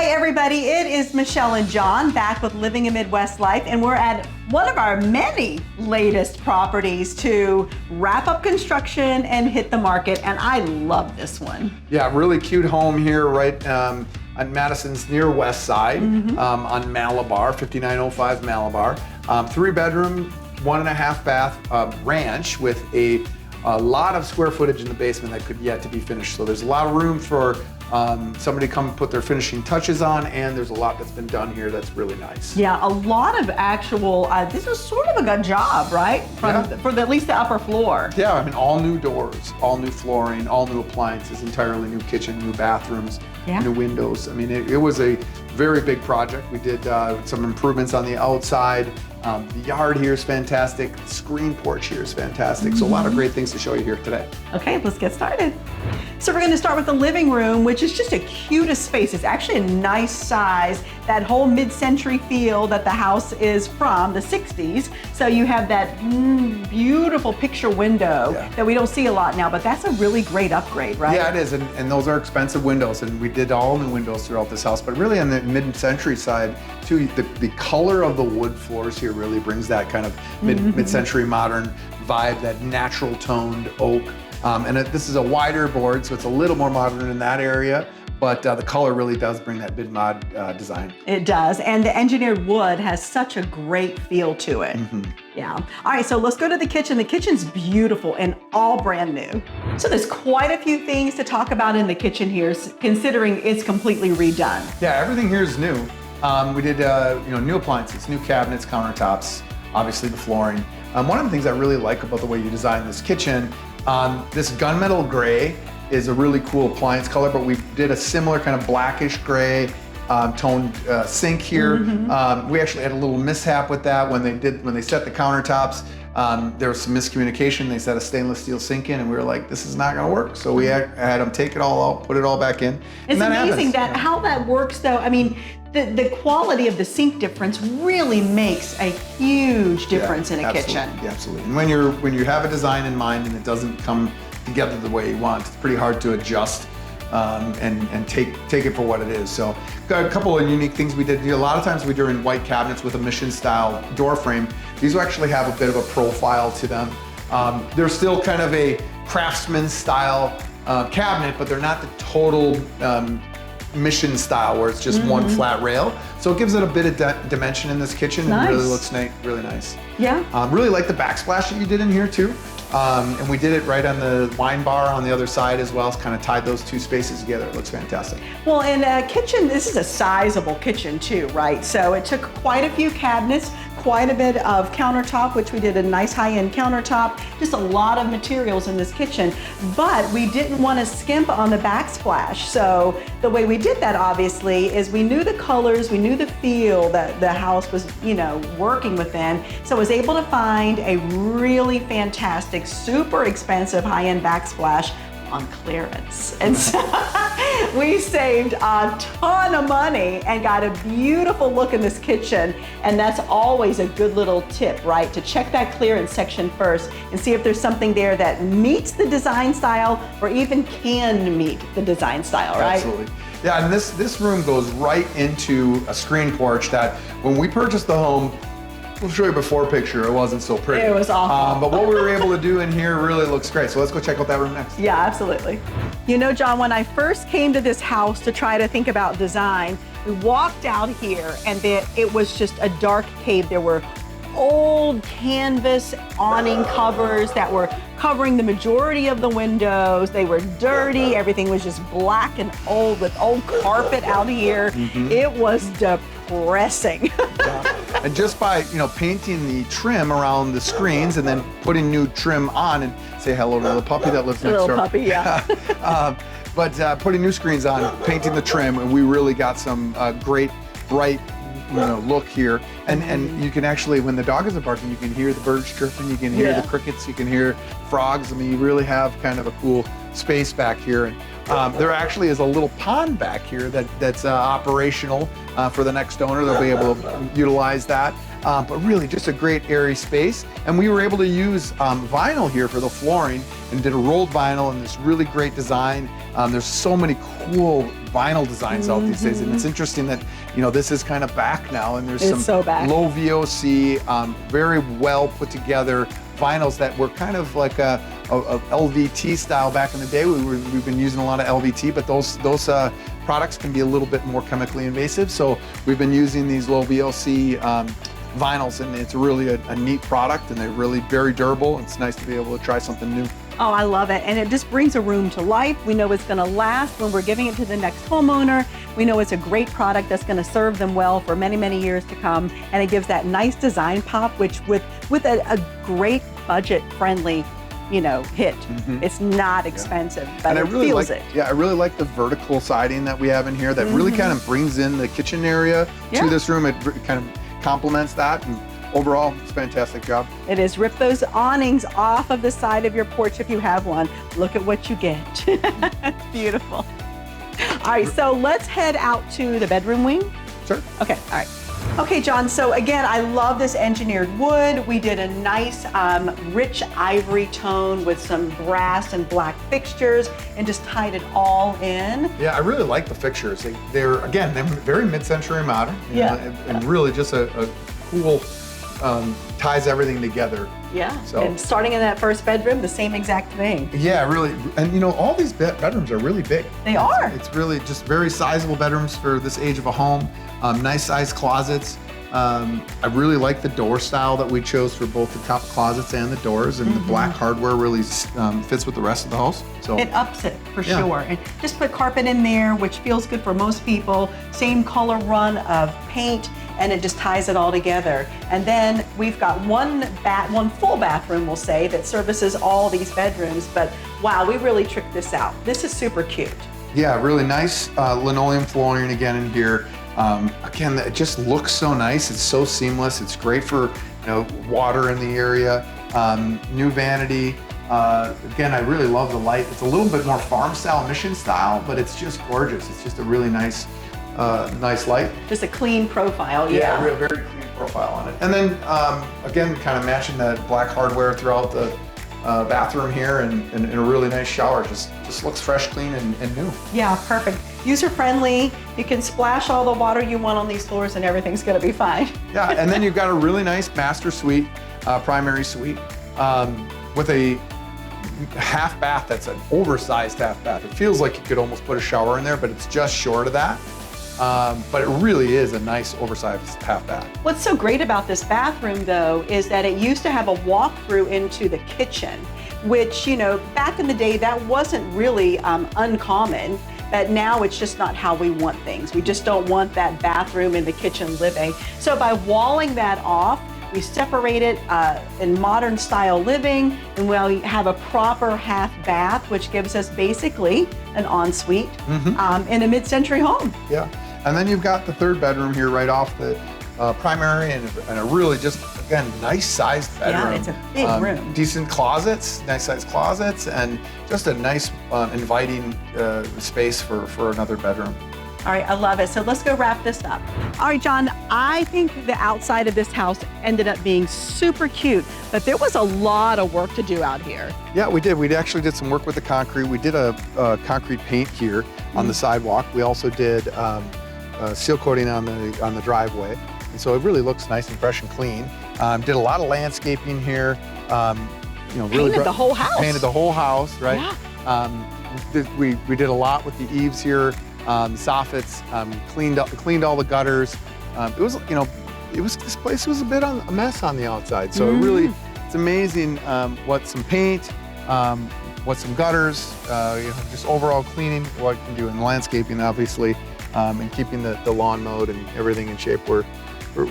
everybody, it is Michelle and John back with Living a Midwest Life, and we're at one of our many latest properties to wrap up construction and hit the market, and I love this one. Yeah, really cute home here right on Madison's near west side on Malabar, 5905 Malabar. 3-bedroom, 1.5 bath ranch with a lot of square footage in the basement that could yet to be finished. So there's a lot of room for somebody to come put their finishing touches on, and there's a lot that's been done here that's really nice. Yeah, a lot of actual, this was sort of a good job, right? For at least the upper floor. Yeah, I mean, all new doors, all new flooring, all new appliances, entirely new kitchen, new bathrooms, new windows. I mean, it was a very big project. We did some improvements on the outside. The yard here is fantastic. The screen porch here is fantastic. So a lot of great things to show you here today. Okay, let's get started. So we're going to start with the living room, which is just a cutest space. It's actually a nice size, that whole mid-century feel that the house is from, the 60s. So you have that beautiful picture window that we don't see a lot now, but that's a really great upgrade, right? Yeah, it is, and those are expensive windows, and we did all new windows throughout this house, but really on the mid-century side, too, the color of the wood floors here really brings that kind of mid-century modern vibe, that natural toned oak. This is a wider board, so it's a little more modern in that area, but the color really does bring that mid-mod design. It does, and the engineered wood has such a great feel to it. Yeah. All right, so let's go to the kitchen. The kitchen's beautiful and all brand new. So there's quite a few things to talk about in the kitchen here, considering it's completely redone. Yeah, everything here is new. We did new appliances, new cabinets, countertops, obviously the flooring. One of the things I really like about the way you design this kitchen, this gunmetal gray is a really cool appliance color, but we did a similar kind of blackish gray toned sink here. We actually had a little mishap with that when they set the countertops. There was some miscommunication. They set a stainless steel sink in, and we were like, this is not going to work. So we had them take it all out, put it all back in. It's amazing how that works, though. I mean, the quality of the sink difference really makes a huge difference in a kitchen. Yeah, absolutely. And when you have a design in mind and it doesn't come together the way you want, it's pretty hard to adjust and take it for what it is. So got a couple of unique things we did. A lot of times we do in white cabinets with a mission style door frame. These will actually have a bit of a profile to them. They're still kind of a craftsman style cabinet, but they're not the total mission style where it's just one flat rail. So it gives it a bit of dimension in this kitchen. Nice. And really looks really nice. Yeah. Really like the backsplash that you did in here too. And we did it right on the wine bar on the other side as well. It's kind of tied those two spaces together. It looks fantastic. Well, in a kitchen, this is a sizable kitchen too, right? So it took quite a few cabinets, quite a bit of countertop, which we did a nice high-end countertop, just a lot of materials in this kitchen, but we didn't want to skimp on the backsplash. So the way we did that, obviously, is we knew the colors, we knew the feel that the house was, working within. So I was able to find a really fantastic, super expensive high-end backsplash on clearance. And so we saved a ton of money and got a beautiful look in this kitchen. And that's always a good little tip, right? To check that clearance section first and see if there's something there that meets the design style or even can meet the design style, right? Absolutely. Yeah, and this room goes right into a screen porch that when we purchased the home, we'll show you a before picture. It wasn't so pretty. It was awful. But what we were able to do in here really looks great. So let's go check out that room next. Yeah, absolutely. John, when I first came to this house to try to think about design, we walked out here and it was just a dark cave. There were old canvas awning covers that were covering the majority of the windows. They were dirty. Everything was just black and old with old carpet out here. It was depressing. And just by painting the trim around the screens and then putting new trim on, and say hello to the puppy that lives next door. Little puppy, yeah. But putting new screens on, painting the trim, and we really got some great, bright look here. And you can actually, when the dog isn't barking, you can hear the birds chirping, you can hear the crickets, you can hear frogs. I mean, you really have kind of a cool space back here. And there actually is a little pond back here that's operational for the next owner. They'll be able to utilize that. but really just a great airy space. And we were able to use vinyl here for the flooring and did a rolled vinyl in this really great design. There's so many cool vinyl designs out these days, and it's interesting that this is kind of back now, and there's some low VOC, very well put together vinyls that were kind of like a LVT style back in the day. We've been using a lot of LVT, but those products can be a little bit more chemically invasive. So we've been using these low VOC vinyls, and it's really a neat product, and they're really very durable. It's nice to be able to try something new. Oh, I love it. And it just brings a room to life. We know it's going to last when we're giving it to the next homeowner. We know it's a great product that's going to serve them well for many, many years to come. And it gives that nice design pop, which with a great budget-friendly, hit. It's not expensive, but and it really feels it. Yeah, I really like the vertical siding that we have in here that really kind of brings in the kitchen area to this room. It kind of complements that. And overall, it's a fantastic job. It is. Rip those awnings off of the side of your porch if you have one. Look at what you get. It's beautiful. All right, so let's head out to the bedroom wing. Sure. Okay, all right. Okay, John, so again, I love this engineered wood. We did a nice rich ivory tone with some brass and black fixtures and just tied it all in. Yeah, I really like the fixtures. They're very mid-century modern. And really just a cool, ties everything together. Yeah, so, and starting in that first bedroom, the same exact thing. Yeah, really, and all these bedrooms are really big. They are. It's really just very sizable bedrooms for this age of a home. Nice sized closets. I really like the door style that we chose for both the top closets and the doors, and the black hardware really fits with the rest of the house. So it ups it for sure. And just put carpet in there, which feels good for most people. Same color run of paint, and it just ties it all together. And then we've got one full bathroom, we'll say, that services all these bedrooms. But wow, we really tricked this out. This is super cute. Yeah, really nice linoleum flooring again in here. Again, it just looks so nice. It's so seamless. It's great for water in the area. New vanity. Again, I really love the light. It's a little bit more farm style, mission style, but it's just gorgeous. It's just a really nice light. Just a clean profile. Yeah, very clean profile on it. And then again, kind of matching that black hardware throughout the bathroom here, and a really nice shower. Just looks fresh, clean, and new. Yeah, perfect. User friendly. You can splash all the water you want on these floors and everything's gonna be fine. Yeah, and then you've got a really nice master suite, primary suite, with a half bath that's an oversized half bath. It feels like you could almost put a shower in there, but it's just short of that. But it really is a nice oversized half bath. What's so great about this bathroom though is that it used to have a walk-through into the kitchen, which, back in the day that wasn't really uncommon, but now it's just not how we want things. We just don't want that bathroom in the kitchen living. So by walling that off, we separate it in modern style living, and we have a proper half bath, which gives us basically an ensuite in a mid-century home. Yeah. And then you've got the third bedroom here right off the primary, and a really just, again, nice sized bedroom. Yeah, it's a big room. Decent closets, nice sized closets, and just a nice inviting space for another bedroom. All right, I love it. So let's go wrap this up. All right, John, I think the outside of this house ended up being super cute, but there was a lot of work to do out here. Yeah, we did. We actually did some work with the concrete. We did a concrete paint here on the sidewalk. We also did seal coating on the driveway. And so it really looks nice and fresh and clean. Did a lot of landscaping here. Really painted the whole house. Painted the whole house, right? Yeah. We did a lot with the eaves here, soffits, cleaned all the gutters. This place was a bit a mess on the outside. So it really, it's amazing what some paint, what some gutters, just overall cleaning, what you can do in landscaping, obviously, and keeping the lawn mowed and everything in shape. We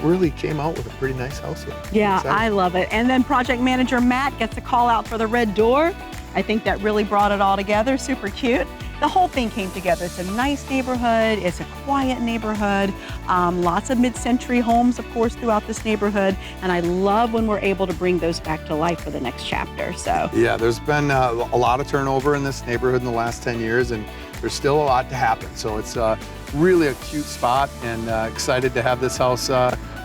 really came out with a pretty nice house here. Yeah, I love it. And then project manager Matt gets a call out for the red door. I think that really brought it all together. Super cute. The whole thing came together. It's a nice neighborhood. It's a quiet neighborhood. Lots of mid-century homes, of course, throughout this neighborhood. And I love when we're able to bring those back to life for the next chapter. So yeah, there's been a lot of turnover in this neighborhood in the last 10 years, and there's still a lot to happen. So it's really a cute spot, and excited to have this house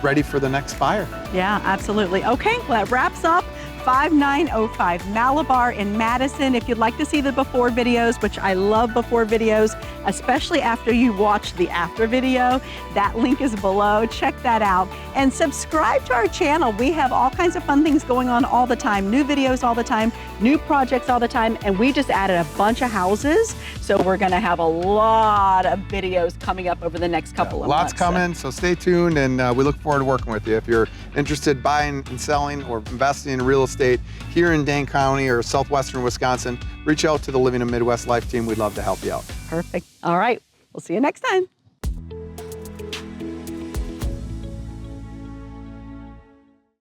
ready for the next buyer. Yeah, absolutely. Okay, well, that wraps up 5905 Malabar in Madison. If you'd like to see the before videos, which I love before videos, especially after you watch the after video, that link is below. Check that out and subscribe to our channel. We have all kinds of fun things going on all the time, new videos all the time, new projects all the time, and we just added a bunch of houses. So we're gonna have a lot of videos coming up over the next couple of months. Lots coming, so stay tuned, and we look forward to working with you. If you're interested buying and selling or investing in real estate here in Dane County or southwestern Wisconsin, reach out to the Living a Midwest Life team. We'd love to help you out. Perfect. All right. We'll see you next time.